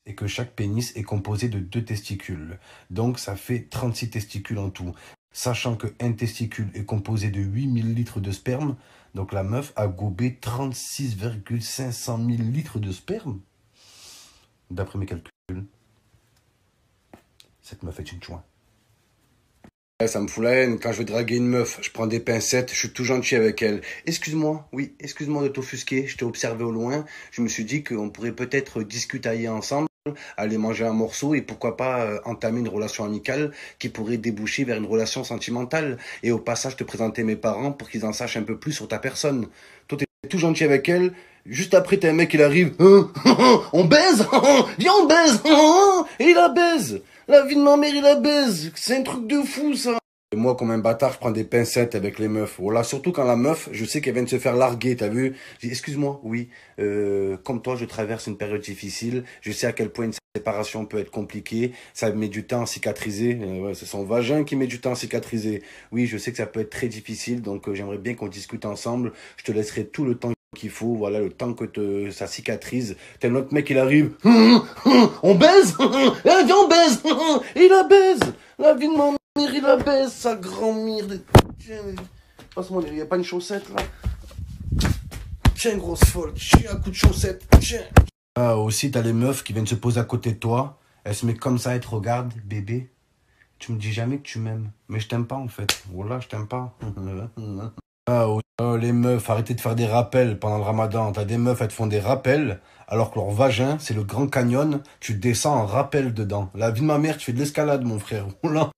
et que chaque pénis est composé de 2 testicules. Donc ça fait 36 testicules en tout. Sachant qu'un testicule est composé de 8 000 litres de sperme, donc la meuf a gobé 36,500 000 litres de sperme. D'après mes calculs, cette meuf est une chouin. Ça me fout la haine. Quand je veux draguer une meuf, je prends des pincettes, je suis tout gentil avec elle. Excuse-moi, oui, excuse-moi de t'offusquer, je t'ai observé au loin. Je me suis dit qu'on pourrait peut-être discutailler ensemble, aller manger un morceau et pourquoi pas entamer une relation amicale qui pourrait déboucher vers une relation sentimentale. Et au passage, te présenter mes parents pour qu'ils en sachent un peu plus sur ta personne. Toi, t'es tout gentil avec elle. Juste après, t'as un mec qui arrive. On baise. Viens, on baise. Et il la baise. La vie de ma mère, il la baise. C'est un truc de fou, ça. Et moi, comme un bâtard, je prends des pincettes avec les meufs. Voilà, surtout quand la meuf, je sais qu'elle vient de se faire larguer, t'as vu? Je dis, excuse-moi, oui, comme toi, je traverse une période difficile. Je sais à quel point une séparation peut être compliquée. Ça met du temps à cicatriser. Ouais, c'est son vagin qui met du temps à cicatriser. Oui, je sais que ça peut être très difficile, donc j'aimerais bien qu'on discute ensemble. Je te laisserai tout le temps qu'il faut, voilà, le temps que ça cicatrise. T'as un autre mec, il arrive. On baise. Viens, on baise. Il la baise. La vie de ma mère, il la baise, sa grand-mère. Tiens, passe-moi, il n'y a pas une chaussette, là. Tiens, grosse folle. Tiens, un coup de chaussette. Tiens. Ah, aussi, t'as les meufs qui viennent se poser à côté de toi. Elles se mettent comme ça et te regardent. Bébé, tu me dis jamais que tu m'aimes. Mais je t'aime pas, en fait. Voilà, je t'aime pas. Ah, les meufs, arrêtez de faire des rappels pendant le ramadan. T'as des meufs, elles te font des rappels, alors que leur vagin, c'est le Grand Canyon. Tu descends en rappel dedans. La vie de ma mère, tu fais de l'escalade, mon frère. Oula.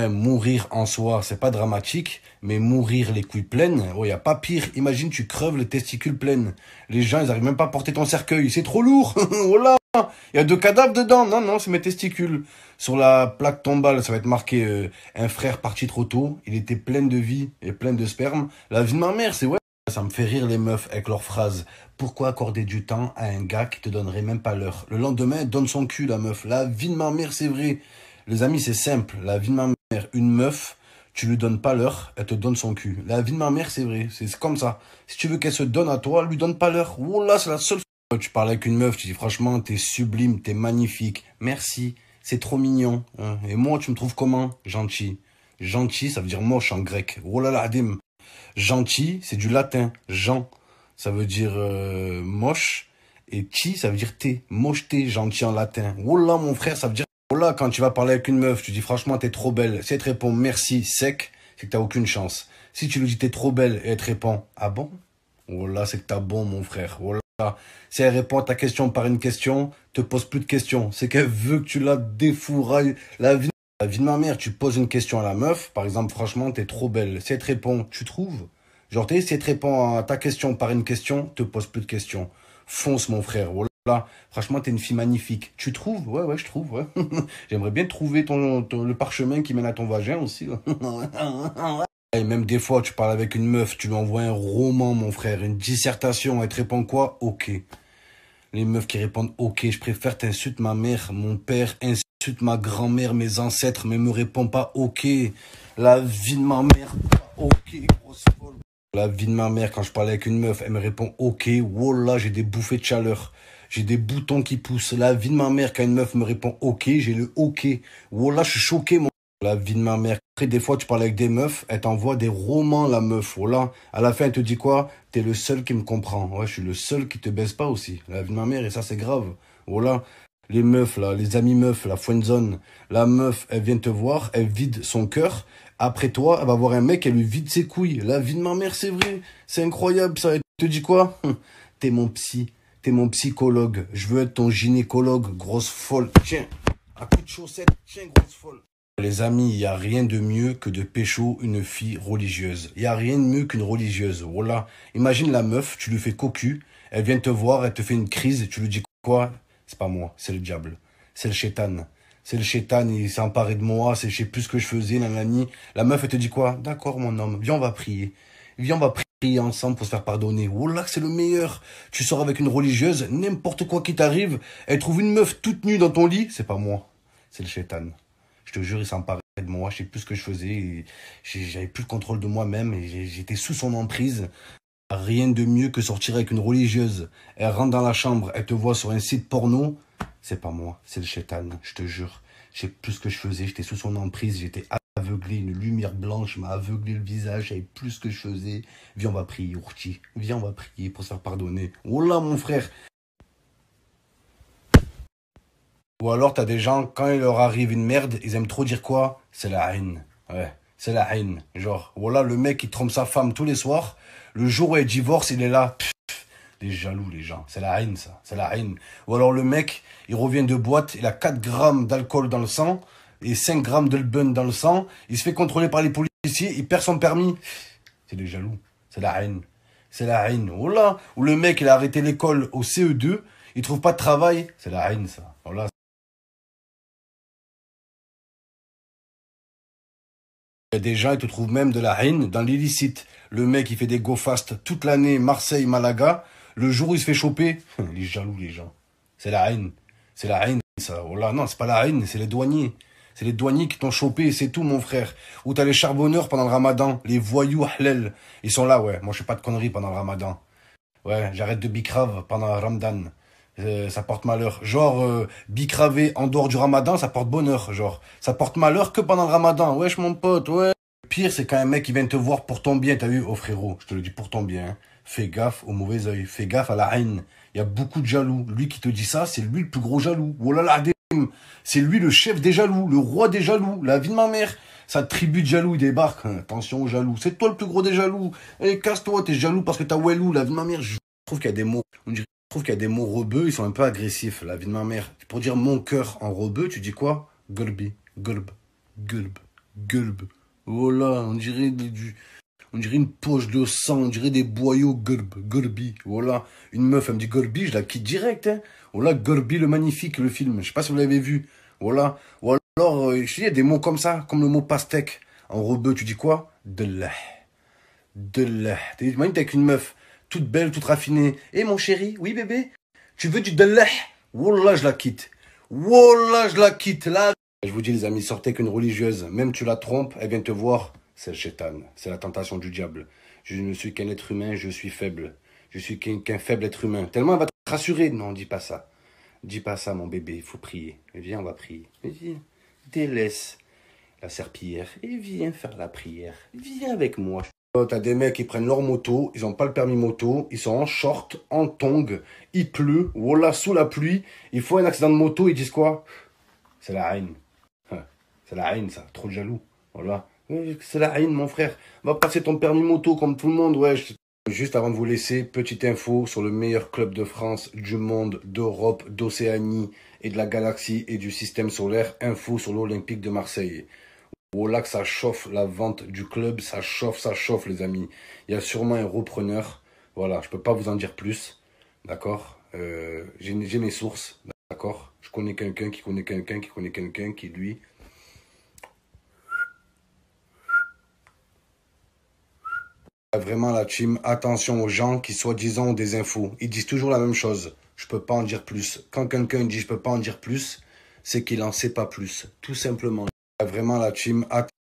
Mourir en soi, c'est pas dramatique, mais mourir les couilles pleines, oh, y a pas pire. Imagine, tu creves les testicules pleines. Les gens, ils arrivent même pas à porter ton cercueil. C'est trop lourd. Oh là, il y a 2 cadavres dedans. Non, non, c'est mes testicules. Sur la plaque tombale, ça va être marqué un frère parti trop tôt. Il était plein de vie et plein de sperme. La vie de ma mère, c'est ouais. Ça me fait rire les meufs avec leurs phrases. Pourquoi accorder du temps à un gars qui te donnerait même pas l'heure? Le lendemain, donne son cul, la meuf. La vie de ma mère, c'est vrai. Les amis, c'est simple. La vie de ma mère, une meuf, tu lui donnes pas l'heure, elle te donne son cul. La vie de ma mère, c'est vrai. C'est comme ça. Si tu veux qu'elle se donne à toi, lui donne pas l'heure. Oh là, c'est la seule fois. Tu parles avec une meuf, tu dis franchement, t'es sublime, t'es magnifique. Merci. C'est trop mignon. Hein. Et moi, tu me trouves comment? Gentil. Gentil, ça veut dire moche en grec. Oh là là, adim. Gentil, c'est du latin. Jean, ça veut dire moche. Et chi, ça veut dire t'es. Mocheté, gentil en latin. Oh là, mon frère, ça veut dire... Oh là, quand tu vas parler avec une meuf, tu dis franchement, t'es trop belle. Si elle te répond merci sec, c'est que t'as aucune chance. Si tu lui dis t'es trop belle et elle te répond ah bon? Oh là, c'est que t'as bon, mon frère. Oh là. Si elle répond à ta question par une question, te pose plus de questions. C'est qu'elle veut que tu la défourailles. La vie de ma mère, tu poses une question à la meuf, par exemple, franchement, t'es trop belle. Si elle te répond, tu trouves? Genre, si elle te répond à ta question par une question, te pose plus de questions. Fonce, mon frère. Oh là, franchement, t'es une fille magnifique. Tu trouves? Ouais, ouais, je trouve, ouais. J'aimerais bien trouver le parchemin qui mène à ton vagin aussi. Et même des fois, tu parles avec une meuf, tu lui envoies un roman, mon frère, une dissertation, elle te répond quoi? Ok. Les meufs qui répondent ok, je préfère t'insultes ma mère, mon père, insulte ma grand-mère, mes ancêtres, mais me répond pas ok. La vie de ma mère, ok, grosse folle. La vie de ma mère, quand je parle avec une meuf, elle me répond ok, wallah, j'ai des bouffées de chaleur. J'ai des boutons qui poussent. La vie de ma mère, quand une meuf me répond ok, j'ai le ok. Wallah, je suis choqué, mon. La vie de ma mère. Après, des fois, tu parles avec des meufs, elle t'envoie des romans, la meuf. Voilà. À la fin, elle te dit quoi? T'es le seul qui me comprend. Ouais, je suis le seul qui te baisse pas aussi. La vie de ma mère, et ça, c'est grave. Voilà. Les meufs, là, les amis meufs, la friendzone. La meuf, elle vient te voir, elle vide son cœur. Après toi, elle va voir un mec, elle lui vide ses couilles. La vie de ma mère, c'est vrai. C'est incroyable, ça. Elle te dit quoi? T'es mon psy. T'es mon psychologue. Je veux être ton gynécologue, grosse folle. Tiens, un coup de chaussette. Tiens, grosse folle. Les amis, il n'y a rien de mieux que de pécho une fille religieuse. Il n'y a rien de mieux qu'une religieuse. Voilà. Imagine la meuf, tu lui fais cocu, elle vient te voir, elle te fait une crise, tu lui dis quoi? C'est pas moi, c'est le diable. C'est le chétan. C'est le chétan, il s'est emparé de moi, je sais plus ce que je faisais, nanani. La meuf, elle te dit quoi? D'accord, mon homme, viens, on va prier. Viens, on va prier ensemble pour se faire pardonner. Wallah, c'est le meilleur. Tu sors avec une religieuse, n'importe quoi qui t'arrive, elle trouve une meuf toute nue dans ton lit, c'est pas moi, c'est le chétan. Je te jure, il s'emparait de moi, je sais plus ce que je faisais, j'avais plus le contrôle de moi-même, et j'étais sous son emprise. Rien de mieux que sortir avec une religieuse. Elle rentre dans la chambre, elle te voit sur un site porno, C'est pas moi, c'est le chétan, je te jure. Je sais plus ce que je faisais, j'étais sous son emprise, j'étais aveuglé, une lumière blanche m'a aveuglé le visage, je savais plus ce que je faisais. Viens, on va prier, Ourti. Viens, on va prier pour se faire pardonner. Oh là, mon frère. Ou alors, t'as des gens, quand il leur arrive une merde, ils aiment trop dire quoi? C'est la haine. Ouais, c'est la haine. Genre, voilà, le mec, il trompe sa femme tous les soirs. Le jour où elle divorce, il est là. Pff, les jaloux, les gens. C'est la haine, ça. C'est la haine. Ou alors, le mec, il revient de boîte, il a 4 grammes d'alcool dans le sang et 5 grammes de bun dans le sang. Il se fait contrôler par les policiers, il perd son permis. C'est les jaloux. C'est la haine. C'est la haine. Voilà. Ou le mec, il a arrêté l'école au CE2, il trouve pas de travail. C'est la haine, ça. Voilà. Il y a des gens, ils te trouvent même de la haine dans l'illicite. Le mec, il fait des go fast toute l'année, Marseille, Malaga. Le jour où il se fait choper, les jaloux, les gens. C'est la haine. C'est la haine, ça. Oh là, non, c'est pas la haine, c'est les douaniers. C'est les douaniers qui t'ont chopé, c'est tout, mon frère. Ou t'as les charbonneurs pendant le ramadan, les voyous halal. Ils sont là, ouais. Moi, je fais pas de conneries pendant le ramadan. Ouais, j'arrête de bicrave pendant le ramadan. Ça porte malheur. Genre, bicraver en dehors du ramadan, ça porte bonheur. Genre, ça porte malheur que pendant le ramadan. Wesh, mon pote, ouais. Le pire, c'est quand un mec qui vient te voir pour ton bien, t'as vu? Oh frérot, je te le dis pour ton bien. Hein. Fais gaffe au mauvais œil. Fais gaffe à la haine. Il y a beaucoup de jaloux. Lui qui te dit ça, c'est lui le plus gros jaloux. Oh là là, c'est lui le chef des jaloux, le roi des jaloux, la vie de ma mère. Sa tribu de jaloux, il débarque. Attention aux jaloux. C'est toi le plus gros des jaloux. Eh, casse-toi, t'es jaloux parce que t'as Wellou, la vie de ma mère. Je trouve qu'il y a des mots. Je trouve qu'il y a des mots rebeux, ils sont un peu agressifs, la vie de ma mère. Pour dire mon cœur en rebeu, tu dis quoi? Gulbi, gulb, gulb, gulb. Oh là, on dirait une poche de sang, on dirait des boyaux gulb, gulbi. Voilà, une meuf, elle me dit gulbi, je la quitte direct. Hein. Voilà, Gulbi le magnifique, le film. Je sais pas si vous l'avez vu. Voilà. Ou alors, je dis, il y a des mots comme ça, comme le mot pastèque. En rebeu, tu dis quoi? Dellah. Dellah. T'imagines, t'es avec une meuf, toute belle, toute raffinée. Eh mon chéri, oui bébé, tu veux du dellah? Wallah, je la quitte. Wallah, je la quitte. Là. Je vous dis les amis, sortez qu'une religieuse. Même tu la trompes, elle vient te voir. C'est le chétan. C'est la tentation du diable. Je ne suis qu'un être humain, je suis faible. Je suis qu'un faible être humain. Tellement elle va te rassurer. Non, dis pas ça. Dis pas ça, mon bébé, il faut prier. Viens, on va prier. Viens, délaisse la serpillière et viens faire la prière. Viens avec moi. T'as des mecs qui prennent leur moto, ils ont pas le permis moto, ils sont en short, en tongs, il pleut, voilà, sous la pluie, il faut un accident de moto, ils disent quoi? C'est la haine. C'est la haine, ça, trop de jaloux. Voilà. C'est la haine, mon frère. Va passer ton permis moto comme tout le monde, ouais. Juste avant de vous laisser, petite info sur le meilleur club de France, du monde, d'Europe, d'Océanie et de la galaxie et du système solaire. Info sur l'Olympique de Marseille. Voilà que ça chauffe la vente du club, ça chauffe les amis. Il y a sûrement un repreneur. Voilà, je peux pas vous en dire plus. D'accord j'ai mes sources. D'accord. Je connais quelqu'un qui connaît quelqu'un qui connaît quelqu'un qui, lui... Vraiment la team, attention aux gens qui soi-disant ont des infos. Ils disent toujours la même chose. Je peux pas en dire plus. Quand quelqu'un dit je peux pas en dire plus, c'est qu'il en sait pas plus. Tout simplement. Vraiment la team, attention.